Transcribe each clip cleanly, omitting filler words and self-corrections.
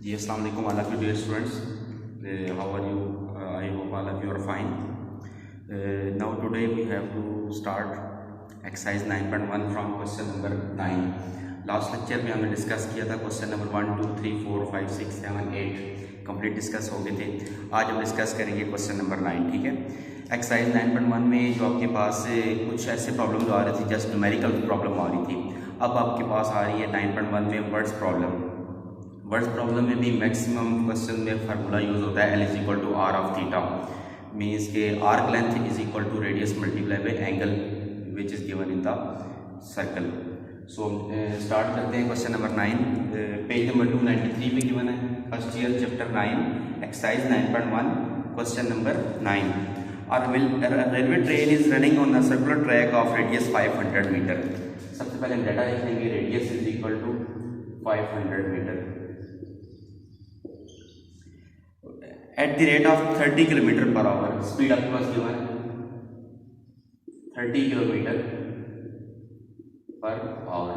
जी अस्सलाम वालेकुम all of you dear students, how are you? I hope all of you are fine. Now today we have to start exercise 9.1 from question number 9. Last lecture में हमने discuss किया था question number 1 2 3 4 5 6 7 8 complete discuss हो गए थे. आज हम discuss करेंगे क्वेश्चन नंबर 9. ठीक है. एक्सरसाइज 9.1 में जो आपके पास कुछ ऐसे प्रॉब्लम जो आ रही थी, जस्ट न्यूमेरिकल प्रॉब्लम आ रही थी. अब आपके पास आ रही है 9.1 में वर्ड्स प्रॉब्लम. वर्ड्स प्रॉब्लम में भी मैक्सिमम क्वेश्चन में फार्मूला यूज़ होता है L is equal to are of theta. Means के arc length is equal to radius multiply by angle which is given in the circle. So start करते हैं question number 9. Page number 293 में given है. First year chapter 9 exercise 9.1 question number 9. Railway train is running on a circular track of radius 500 metre. सबसे पहले हम data लिखेंगे. Radius is equal to 500 metre at the rate of 30 kilometre per hour. Speed आपके पास given है 30 kilometre per hour.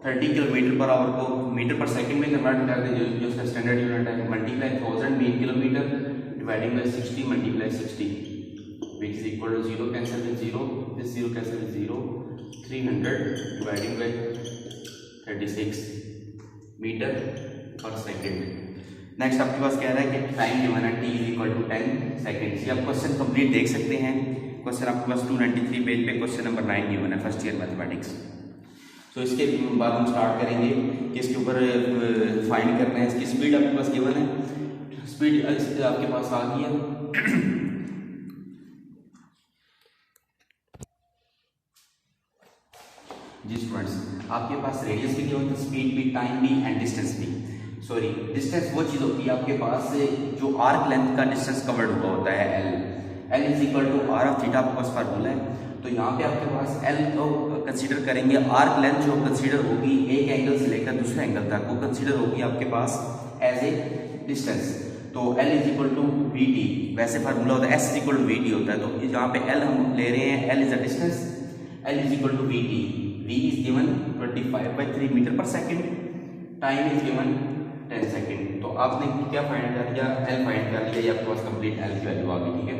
30 kilometre per hour को metre per second में convert कर दें, जो उसका स्टैंडर्ड यूनिट है. Multiply 1000 mean kilometre dividing by 60 multiply 60 which is equal to 0 cancel with 0, this 0 cancel with 0, 300 dividing by 36 metre per second. Next आपके पास कह रहा है कि टाइम गिवन है t is equal to 10 seconds. ये आप क्वेश्चन कंप्लीट देख सकते हैं. क्वेश्चन आपके पास 293 पेज पे क्वेश्चन नंबर 9 गिवन है, फर्स्ट ईयर मैथमेटिक्स. तो इसके बाद हम स्टार्ट करेंगे कि इसके ऊपर फाइंड करना है. इसकी स्पीड आपके पास गिवन है. स्पीड आपके पास आ गई है. जी स्टूडेंट्स, आपके पास रेडियस भी गिवन है, स्पीड भी, टाइम भी एंड डिस्टेंस भी. सॉरी, डिस्टेंस वो चीज़ होती है आपके पास जो आर्क लेंथ का डिस्टेंस कवर्ड हुआ होता है L is equal to are of theta. आपके पास फार्मूला है. तो यहाँ पे आपके पास L को कंसीडर करेंगे. आर्क लेंथ जो कंसीडर होगी एक एंगल से लेकर दूसरे एंगल तक, वो कंसीडर होगी आपके पास एज ए डिस्टेंस. तो L is equal to we T. वैसे फार्मूला होता है S is equal to we T होता है. तो यहाँ पे L हम ले रहे हैं, L is a distance, L is equal to we t. V is given 25/3 metre per second. Time is given 10 second. तो आपने क्या फाइंड कर लिया? L फाइंड कर लिया. ये आपके पास कंप्लीट L की वैल्यू आ गई. ठीक है.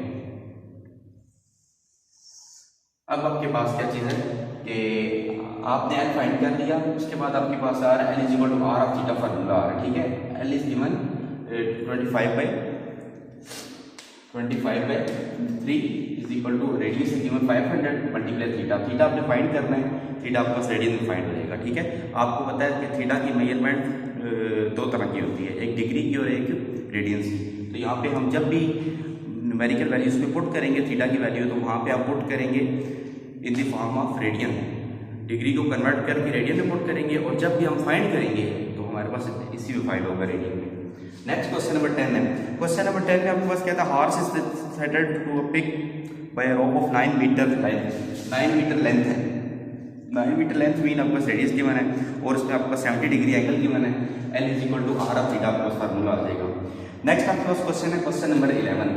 अब आपके पास क्या चीज़ है कि आपने L फाइंड कर लिया. उसके बाद आपके पास आ रहा है L is equal to are of theta formula आ रहा है. ठीक है. L is given 25/3 is equal to radius is given 500 multiply theta. Theta आपने फाइंड करना है. थीटा आपके पास रेडियन में फाइंड हो जाएगा. ठीक है. आपको पता है कि थीटा की मेजरमेंट दो तरह की होती है, एक डिग्री की और एक रेडियंस की. तो यहाँ पे हम जब भी न्यूमेरिकल वैल्यूज पे पुट करेंगे थीटा की वैल्यू, तो वहाँ पे आप पुट करेंगे in the form of radian. Degree को कन्वर्ट करके रेडियन में पुट करेंगे, और जब भी हम फाइंड करेंगे तो हमारे पास इसी में फाइंड होगा, रेडियन में. नेक्स्ट क्वेश्चन नंबर 10 है. क्वेश्चन नंबर 10 में आपके पास क्या था? Horse is seated to a peg by a rope of 9 metre length. 9 metre length है. 9 मीटर लेंथ मीन आपका रेडियस गिवन है, और इसमें आपका 70 डिग्री एंगल गिवन है. L is equal to are of theta आपके पास फार्मूला आ जाएगा. नेक्स्ट आपके पास क्वेश्चन है question number 11.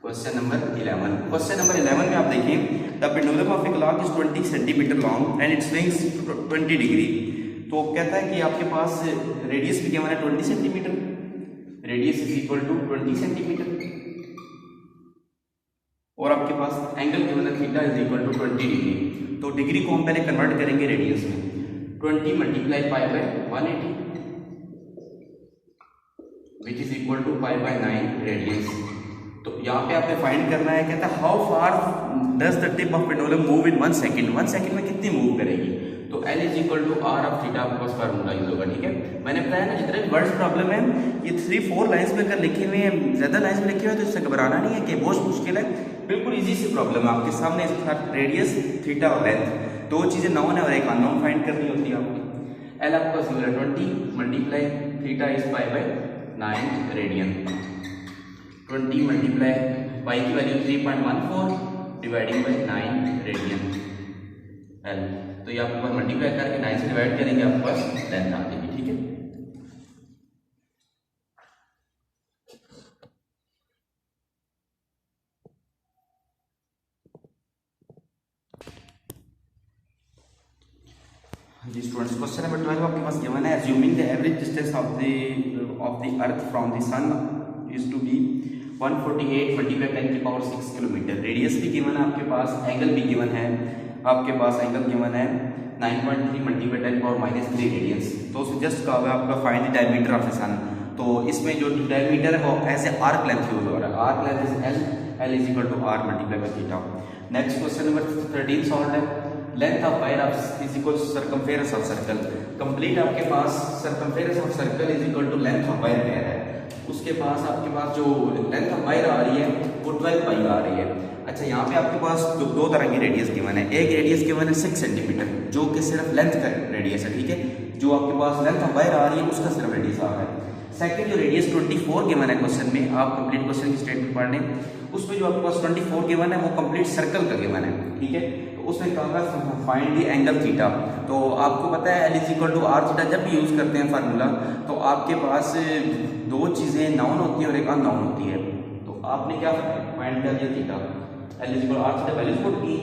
Question number 11. Question number 11 में आप देखिए, the pendulum of a clock is 20 centimetre long and it swings 20 degree. तो कहता है कि आपके पास रेडियस भी गिवन है 20 centimetre. Radius is equal to 20 centimetre, और आपके पास एंगल गिवन है theta is equal to 20 degree. तो डिग्री को हम पहले कन्वर्ट करेंगे रेडियंस में. 20 multiply pi by 180 which is equal to pi by 9 radians. तो यहाँ पे आपने फाइंड करना है. कहता है how far does the tip of pendulum move in 1 second. 1 second में कितनी मूव करेगी? तो L is equal to are of theta आपके पास फार्मूला यूज होगा. ठीक है. मैंने बताया ना, जितने भी वर्ड्स प्रॉब्लम है ये 3-4 लाइंस में अगर लिखे हुए हैं, ज्यादा लाइंस में लिखे हुए हैं, तो इससे घबराना नहीं है कि बहुत मुश्किल है. बिल्कुल इजी सी प्रॉब्लम है आपके सामने. रेडियस, थीटा और लेंथ, दो चीजें नॉन है और एक अननोन फाइंड करनी होती है आपको. L आपके पास 20 multiply theta is pi by 9 radian. 20 multiply pi की value 3.14 dividing by 9 radian L. तो ये आपके पास मल्टीप्लाई करके 9 से डिवाइड करेंगे, आपके पास लेंथ आ जाएगी. ठीक है. जी स्टूडेंट्स, क्वेश्चन नंबर 12 आपके पास गिवन है, assuming the average distance of the earth from the sun is to be 148 multiply 10 की पावर 6 किलोमीटर। रेडियस भी गिवन है आपके पास, एंगल भी गिवन है आपके पास, एंगल गिवन है 9.3 मल्टीप्लाई 10 पावर -3 रेडियंस। तो उसमें जस्ट कहा हुआ है आपका find the diameter of the sun. तो इसमें जो डायमीटर है वो as a arc length use हो रहा है, arc length is L is equal to r multiply by theta. Next question number 13 solve है, length of wire of is equal circumference of circle. Complete आपके पास circumference of circle is equal to length of wire कह रहा है, उसके पास आपके पास जो लेंथ ऑफ वायर आ रही है वो 12 पाई आ रही है। अच्छा, यहाँ पे आपके पास दो तरह की रेडियस गिवन है, एक रेडियस गिवन है 6 सेंटीमीटर जो कि सिर्फ लेंथ का रेडियस है, ठीक है, जो आपके पास लेंथ ऑफ वायर आ रही है उसका सिर्फ रेडियस आ रहा है। सेकंड जो रेडियस 24 गिवन है क्वेश्चन में, आप कंप्लीट क्वेश्चन की स्टेटमेंट पढ़ लें, उसमें जो आपके पास 24 गिवन है वो कंप्लीट सर्कल का गिवन है, ठीक है। तो उसमें कहा है फाइंड द एंगल थीटा। तो आपको पता है L is equal to are theta जब भी यूज करते हैं फार्मूला, तो आपके पास दो चीजें नाउन होती है और एक अननाउन होती है। तो आपने क्या फाइंड कर लिया theta, L is equal r theta values put की,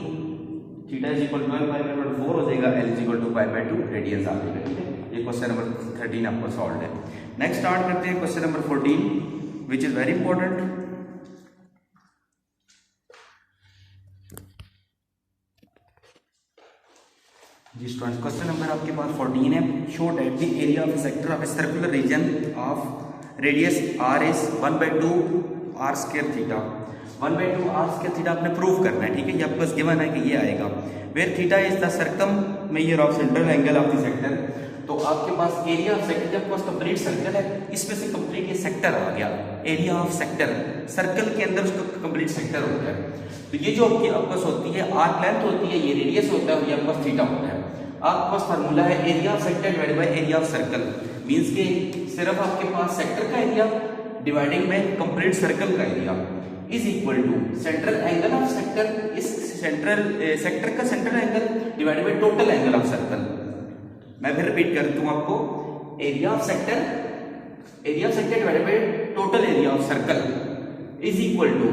theta is equal 12 pi by 4 हो जाएगा, L is equal to pi by 2 radians आ जाएगा, ठीक है। ये क्वेश्चन नंबर 13 आपका सॉल्व है। नेक्स्ट स्टार्ट करते हैं question number 14 which is very important. जी स्टूडेंट्स, क्वेश्चन नंबर आपके पास 14 है, show that the area of sector of a circular region of radius R is 1/2 R square theta. 1/2 R square theta आपने prove करना है, ठीक है, ये आपके पास गिवन है कि ये आएगा। Where theta is the circular measure of central angle of the sector. तो आपके पास एरिया ऑफ सेक्टर, जब पास कंप्लीट सर्कल है, इसमें से कंप्लीट ये सेक्टर आ गया, एरिया ऑफ सेक्टर, सर्कल के अंदर उसका कंप्लीट सेक्टर होता है। तो ये जो आपके पास होती है आर्क लेंथ होती है, ये रेडियस होता है, ये आपके पास थीटा होता है। आपके पास फार्मूला है area of sector divided by area of circle, means के सिर्फ आपके पास सेक्टर का area dividing by complete circle का area is equal to central angle of sector, इस सेंट्रल सेक्टर का central angle divided by total angle of circle. मैं फिर रिपीट कर दूं आपको, area of sector divided by total area of circle is equal to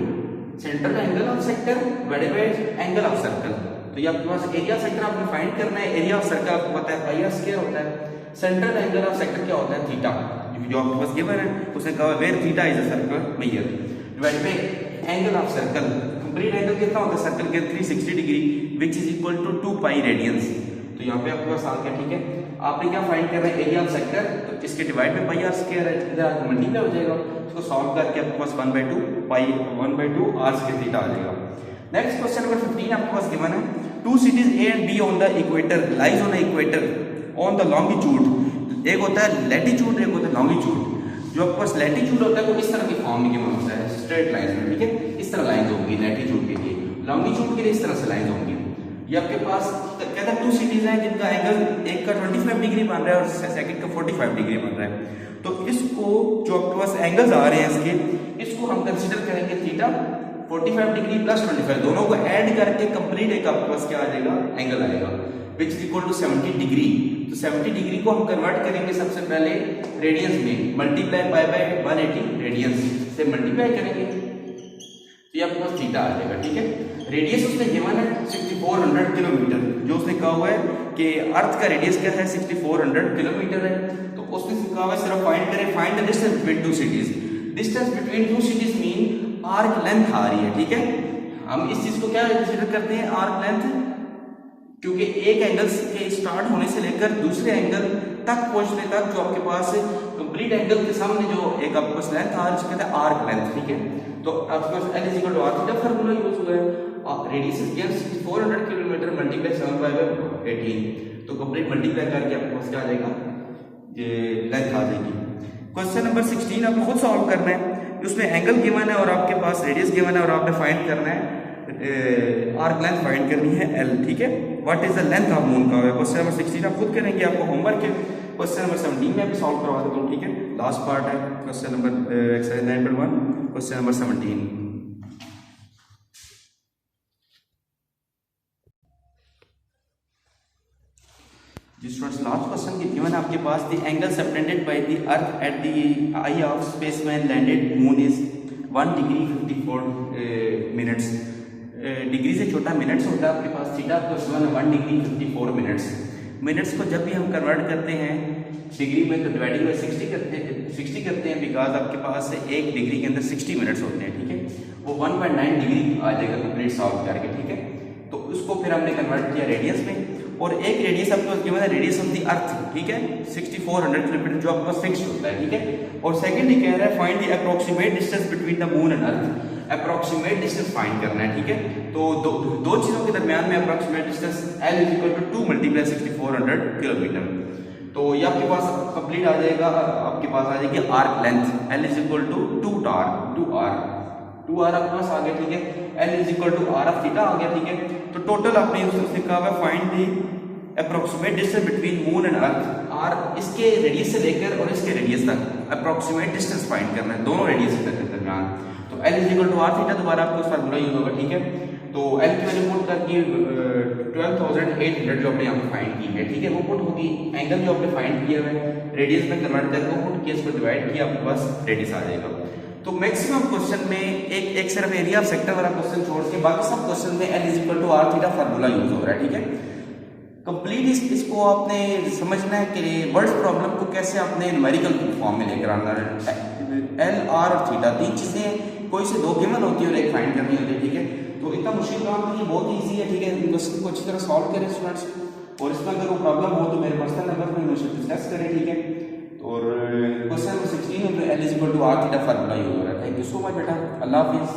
central angle of sector divided by angle of circle. तो ये आपके पास area sector आपने find करना है, एरिया ऑफ सर्कल आपको पता है पाई आर स्क्वायर होता है, सेंट्रल एंगल ऑफ सेक्टर क्या होता है थीटा, जो आपके पास गिवन है उसने कहा where theta is a circle measure divided by angle of circle. Complete angle कितना होता है सर्कल के 360 degree which is equal to 2 pi radians. तो यहाँ पे आपके पास आ गया, ठीक है। आपने क्या फाइंड करना है एरिया ऑफ सेक्टर, तो इसके डिवाइड में पाई आर स्क्वायर है, इधर आके मल्टीप्लाई हो जाएगा, इसको सॉल्व करके आपके पास 1/2 आर स्क्वायर थीटा आ जाएगा। नेक्स्ट क्वेश्चन नंबर 15 आपके पास गिवन है, two cities A and B on the equator lies on the equator on the longitude. एक होता है लैटिट्यूड, एक होता है लॉन्गिट्यूड। जो आपके पास लैटिट्यूड होता है वो इस तरह की फॉर्म में गिवन होता है, स्ट्रेट लाइन में, ठीक है, इस तरह लाइंस होंगी लैटिट्यूड के लिए, लॉन्गिट्यूड के लिए इस तरह से लाइंस होंगी। ये आपके पास कहता है टू सिटीज हैं जिनका एंगल एक का 25 डिग्री बन रहा है और सेकंड का 45 डिग्री बन रहा है। तो इसको जो आपके पास एंगल्स आ रहे हैं इसके, इसको हम कंसीडर करेंगे थीटा 45 डिग्री प्लस 25, दोनों को ऐड करके कंप्लीट एक आपके पास क्या आ जाएगा एंगल आएगा which is equal to 70 degree. तो 70 डिग्री को हम कन्वर्ट करेंगे सबसे पहले रेडियंस में, मल्टीप्लाई पाई बाय 180 रेडियंस से मल्टीप्लाई करेंगे, तो ये आपके पास थीटा आ जाएगा, ठीक है। रेडियस उसने गिवन है 6400 किलोमीटर, जो उसने कहा हुआ है कि अर्थ का रेडियस क्या है 6400 किलोमीटर है। तो उसने कहा हुआ है सिर्फ फाइंड करें, find the distance between two cities. Distance between two cities mean arc length आ रही है, ठीक है। हम इस चीज को क्या कंसीडर करते हैं आर्क लेंथ, क्योंकि एक एंगल के स्टार्ट होने से लेकर दूसरे एंगल तक पहुंचने तक जो आपके पास कंप्लीट एंगल के सामने जो एक आपके पास लेंथ आ रही है उसको कहते हैं आर्क लेंथ, ठीक है। तो आपके पास L is equal to are theta formula use हुआ है, radius is given 6400 kilometre multiply 7 by 18, तो कंप्लीट मल्टीप्लाई करके आपके पास क्या आ जाएगा ये लेंथ आ जाएगी। क्वेश्चन नंबर 16 आपको खुद सॉल्व करना है, उसमें एंगल गिवन है और आपके पास रेडियस गिवन है और आपने फाइंड करना है आर्क लेंथ फाइंड करनी है एल, ठीक है। What is the length of moon का क्वेश्चन नंबर 16 आप खुद करेंगे, आपको होमवर्क है। क्वेश्चन नंबर 17 में भी सॉल्व करवा देता हूँ, ठीक है, लास्ट पार्ट है question number exercise 9.1 question number 17। जी स्टूडेंट्स, लास्ट क्वेश्चन की गिवन आपके पास the angle subtended by the earth at the eye of spaceman landed moon is 1 degree 54 minutes. Degree से छोटा मिनट्स होता है आपके पास, theta plus 1 1 degree 54 minutes. Minutes को जब भी हम कन्वर्ट करते हैं डिग्री में तो डिवाइडिंग बाई 60 करते हैं, बिकॉज आपके पास एक डिग्री के अंदर 60 मिनट्स होते हैं, ठीक है। वो 1.9 डिग्री आ जाएगा कंप्लीट सॉल्व करके, ठीक है। तो उसको फिर हमने कन्वर्ट किया रेडियस में, और एक रेडियस आपके पास गिवन है रेडियस ऑफ द अर्थ, ठीक है, 6400 किलोमीटर जो आपके पास फिक्स होता है, ठीक है। और सेकंड ये कह रहा है find the approximate distance between the moon and earth, approximate distance find करना है, ठीक है। तो दो चीजों के दरमियान में approximate distance L is equal to 2 multiply 6400 kilometre. तो ये आपके पास कंप्लीट आ जाएगा, आपके पास आ जाएगी arc length L is equal to 2r आपके पास आ गया, ठीक है। L is equal to r of theta आ गया, ठीक है। तो टोटल आपने उससे कहा है find the approximate distance between moon and earth, r इसके रेडियस से लेकर और इसके रेडियस तक अप्रोक्सीमेट डिस्टेंस फाइंड करना है, दोनों रेडियस के दरमियान। तो L is equal to r theta, दोबारा आपको फार्मूला यूज होगा, ठीक है। तो L की वैल्यू पुट करके 12,800 जो आपने यहाँ पे फाइंड की है, ठीक है, वो पुट होगी। एंगल जो आपने फाइंड किया है रेडियस में कन्वर्ट करके वो पुट किया, इसको डिवाइड किया, आपके पास रेडियस आ जाएगा। तो मैक्सिमम क्वेश्चन में एक सिर्फ एरिया ऑफ सेक्टर वाला क्वेश्चन छोड़ के बाकी सब क्वेश्चन में L is equal to r theta formula use हो रहा है, ठीक है। कंप्लीट इसको आपने समझना है कि वर्ड्स प्रॉब्लम को कैसे आपने न्यूमेरिकल फॉर्म में लेकर आना है। L, R और थीटा तीन चीजें कोई से दो गिवन होती है और एक फाइंड करनी होती है, ठीक है। तो इतना मुश्किल काम नहीं है, बहुत ईजी है, ठीक है। क्वेश्चन को अच्छी तरह सॉल्व करें स्टूडेंट्स, और इसमें अगर वो प्रॉब्लम हो तो मेरे पर्सनल नंबर पर मुझसे डिस्कस करें, ठीक है। और क्वेश्चन नंबर 16 में L is equal to r theta formula use हो रहा है। थैंक यू सो मच बेटा, अल्लाह हाफिज़।